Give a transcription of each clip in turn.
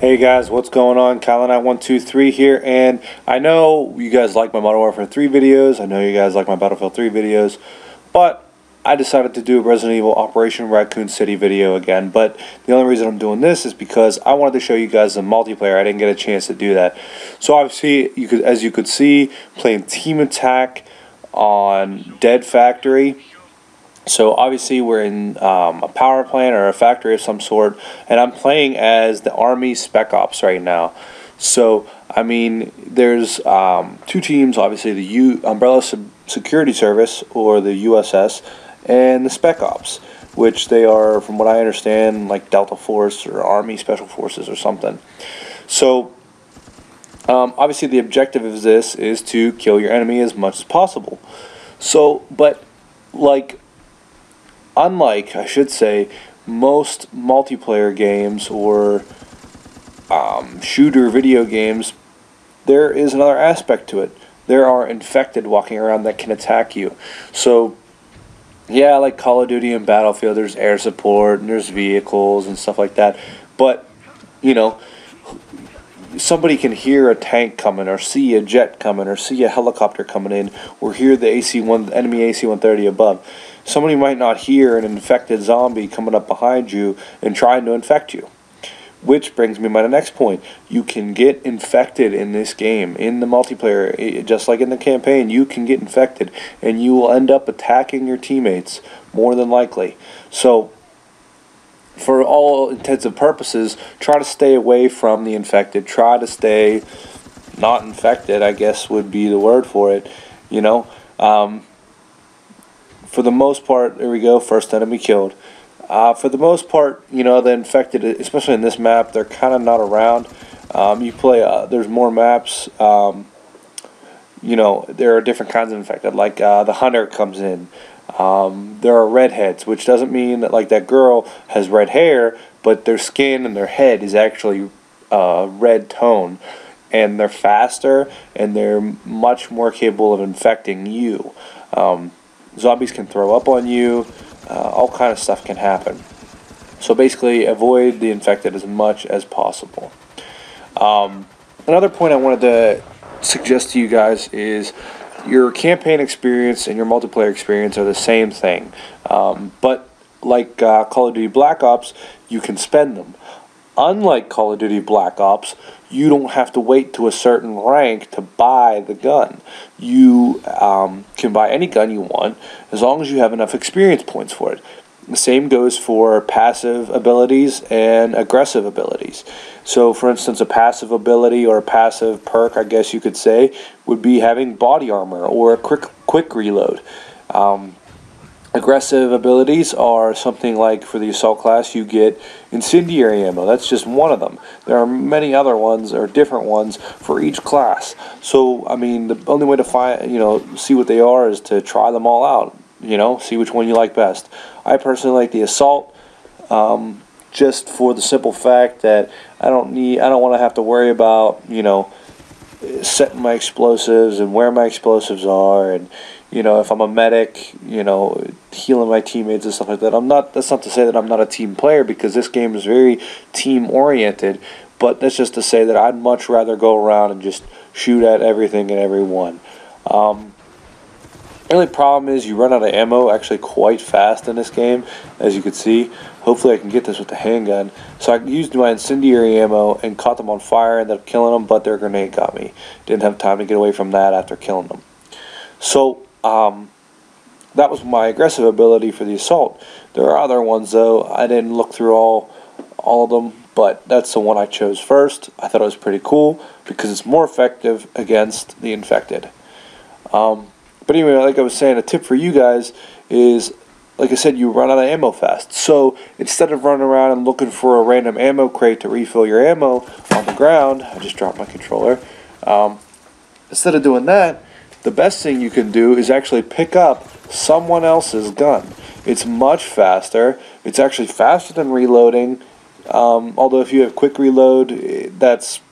Hey guys, what's going on? Kyle9123 here, and I know you guys like my Modern Warfare 3 videos, I know you guys like my Battlefield 3 videos, but I decided to do a Resident Evil Operation Raccoon City video again. But the only reason I'm doing this is because I wanted to show you guys the multiplayer. I didn't get a chance to do that. So obviously, as you could see, playing Team Attack on Dead Factory. So obviously we're in a power plant or a factory of some sort, and I'm playing as the Army Spec Ops right now. So I mean, there's two teams, obviously the Umbrella Security Service, or the USS, and the Spec Ops, which they are, from what I understand, like Delta Force or Army Special Forces or something. So obviously the objective of this is to kill your enemy as much as possible. So, but like, unlike, I should say, most multiplayer games or shooter video games, there is another aspect to it. There are infected walking around that can attack you. So, yeah, like Call of Duty and Battlefield, there's air support and there's vehicles and stuff like that. But, you know, somebody can hear a tank coming, or see a jet coming, or see a helicopter coming in, or hear the enemy AC-130 above. Somebody might not hear an infected zombie coming up behind you and trying to infect you. Which brings me to my next point. You can get infected in this game. In the multiplayer, just like in the campaign, you can get infected, and you will end up attacking your teammates, more than likely. So, for all intents and purposes, try to stay away from the infected. Try to stay not infected, I guess would be the word for it. You know, for the most part, there we go, first enemy killed. For the most part, you know, the infected, especially in this map, they're kind of not around. You play, there's more maps, you know, there are different kinds of infected, like the hunter comes in. There are redheads, which doesn't mean that, like, that girl has red hair, but their skin and their head is actually red tone, and they're faster and they're much more capable of infecting you. Zombies can throw up on you, all kind of stuff can happen. So basically, avoid the infected as much as possible. Another point I wanted to suggest to you guys is your campaign experience and your multiplayer experience are the same thing. But like Call of Duty Black Ops, you can spend them. Unlike Call of Duty Black Ops, you don't have to wait to a certain rank to buy the gun. You can buy any gun you want as long as you have enough experience points for it. The same goes for passive abilities and aggressive abilities. So, for instance, a passive ability or a passive perk, I guess you could say, would be having body armor or a quick reload. Aggressive abilities are something like, for the assault class, you get incendiary ammo. That's just one of them. There are many other ones, or different ones, for each class. So, I mean, the only way to find, you know, see what they are is to try them all out. You know, see which one you like best. I personally like the assault, just for the simple fact that I don't want to have to worry about, you know, setting my explosives and where my explosives are, and, you know, if I'm a medic, you know, healing my teammates and stuff like that. That's not to say that I'm not a team player, because this game is very team oriented, but that's just to say that I'd much rather go around and just shoot at everything and everyone. The only problem is you run out of ammo actually quite fast in this game, as you can see. Hopefully I can get this with the handgun. So I used my incendiary ammo and caught them on fire, ended up killing them, but their grenade got me. Didn't have time to get away from that after killing them. So that was my aggressive ability for the assault. There are other ones, though. I didn't look through all of them, but that's the one I chose first. I thought it was pretty cool because it's more effective against the infected. But anyway, like I was saying, a tip for you guys is, like I said, you run out of ammo fast. So instead of running around and looking for a random ammo crate to refill your ammo on the ground, I just dropped my controller. Instead of doing that, the best thing you can do is actually pick up someone else's gun. It's much faster. It's actually faster than reloading. Although if you have quick reload, that's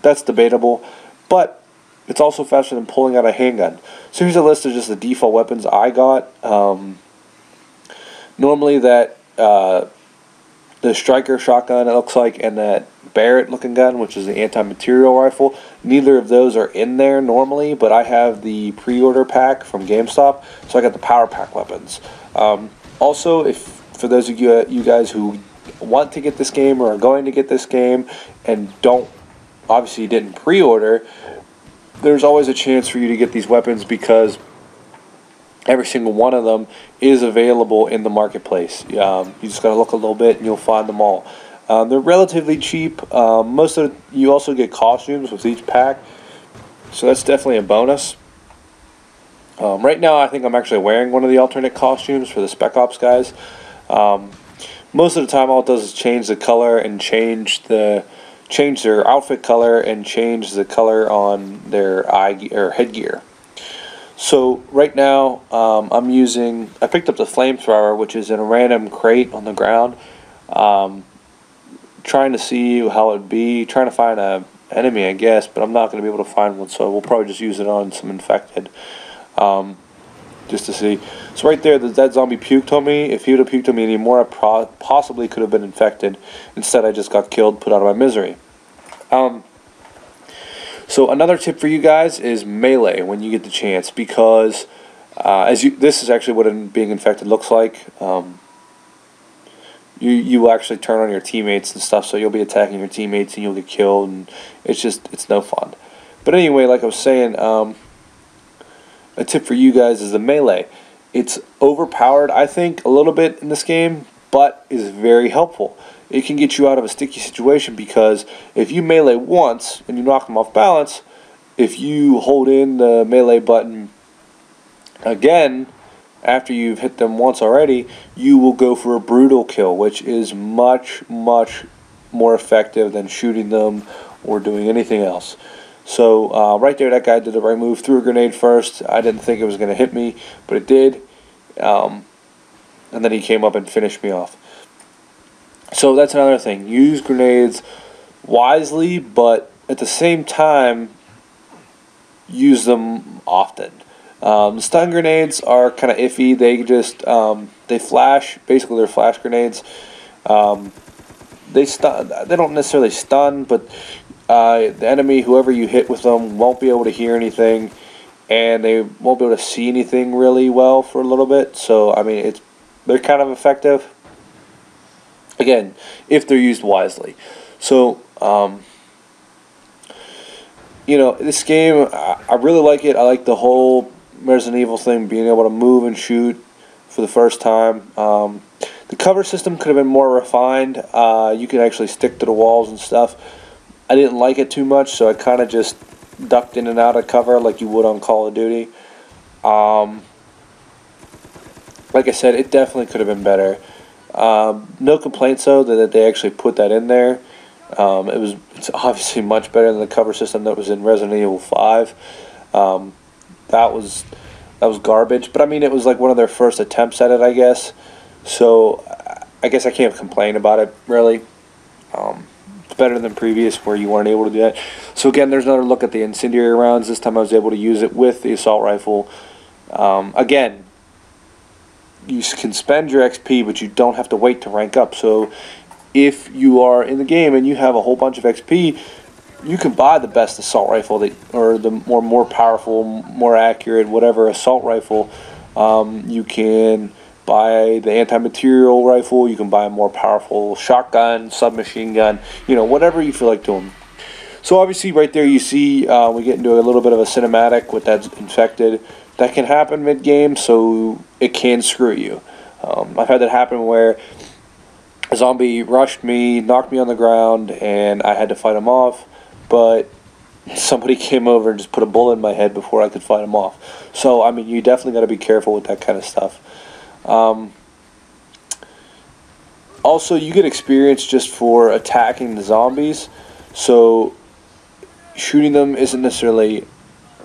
debatable. But it's also faster than pulling out a handgun. So here's a list of just the default weapons I got. Normally that the striker shotgun, it looks like, and that Barrett looking gun, which is the anti-material rifle. Neither of those are in there normally, but I have the pre-order pack from GameStop, so I got the power pack weapons. Also, if for those of you guys who want to get this game or are going to get this game and obviously didn't pre-order, there's always a chance for you to get these weapons because every single one of them is available in the marketplace. You just got to look a little bit and you'll find them all. They're relatively cheap. You also get costumes with each pack, so that's definitely a bonus. Right now I think I'm actually wearing one of the alternate costumes for the Spec Ops guys. Most of the time all it does is change the color and change their outfit color and change the color on their headgear. So right now I picked up the flamethrower, which is in a random crate on the ground, trying to see how it would be, trying to find an enemy, I guess, but I'm not going to be able to find one, so we'll probably just use it on some infected, just to see. So right there, that zombie puked on me. If he would have puked on me anymore, I possibly could have been infected. Instead, I just got killed, put out of my misery. So another tip for you guys is melee when you get the chance, because this is actually what being infected looks like. You will actually turn on your teammates and stuff, so you'll be attacking your teammates and you'll get killed, and it's no fun. But anyway, like I was saying, a tip for you guys is the melee. It's overpowered, I think, a little bit in this game, but is very helpful. It can get you out of a sticky situation, because if you melee once and you knock them off balance, if you hold in the melee button again after you've hit them once already, you will go for a brutal kill, which is much, much more effective than shooting them or doing anything else. So right there, that guy did the right move, threw a grenade first. I didn't think it was going to hit me, but it did. And then he came up and finished me off. So that's another thing. Use grenades wisely, but at the same time, use them often. Stun grenades are kind of iffy. They just they flash. Basically, they're flash grenades. They don't necessarily stun, but the enemy, whoever you hit with them, won't be able to hear anything, and they won't be able to see anything really well for a little bit. So I mean, they're kind of effective. Again, if they're used wisely. So, this game, I really like it. I like the whole Resident Evil thing, being able to move and shoot for the first time. The cover system could have been more refined. You could actually stick to the walls and stuff. I didn't like it too much, so I kind of just ducked in and out of cover like you would on Call of Duty. Like I said, it definitely could have been better. No complaints though that they actually put that in there. It's obviously much better than the cover system that was in Resident Evil 5. That was garbage, but I mean, it was like one of their first attempts at it, I guess. So I guess I can't complain about it really. It's better than previous where you weren't able to do that. So again, there's another look at the incendiary rounds. This time I was able to use it with the assault rifle. Again, you can spend your XP, but you don't have to wait to rank up. So if you are in the game and you have a whole bunch of XP, you can buy the best assault rifle or the more powerful, more accurate, whatever assault rifle. You can buy the anti-material rifle. You can buy a more powerful shotgun, submachine gun, whatever you feel like doing. So obviously right there you see we get into a little bit of a cinematic with that infected. That can happen mid-game, so it can screw you. I've had that happen where a zombie rushed me, knocked me on the ground, and I had to fight him off, but somebody came over and just put a bullet in my head before I could fight him off. So, I mean, you definitely got to be careful with that kind of stuff. Also, you get experience just for attacking the zombies, so shooting them isn't necessarily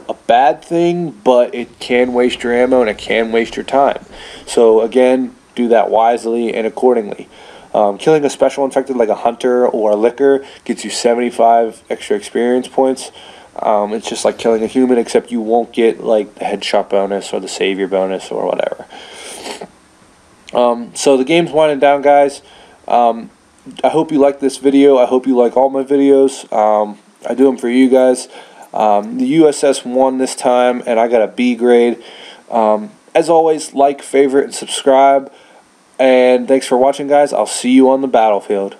a bad thing, but it can waste your ammo and it can waste your time. So again, do that wisely and accordingly. Killing a special infected like a hunter or a licker gets you 75 extra experience points. It's just like killing a human, except you won't get like the headshot bonus or the savior bonus or whatever. So the game's winding down, guys. I hope you like this video. I hope you like all my videos. I do them for you guys. The USS won this time, and I got a B grade. As always, like, favorite, and subscribe. And thanks for watching, guys. I'll see you on the battlefield.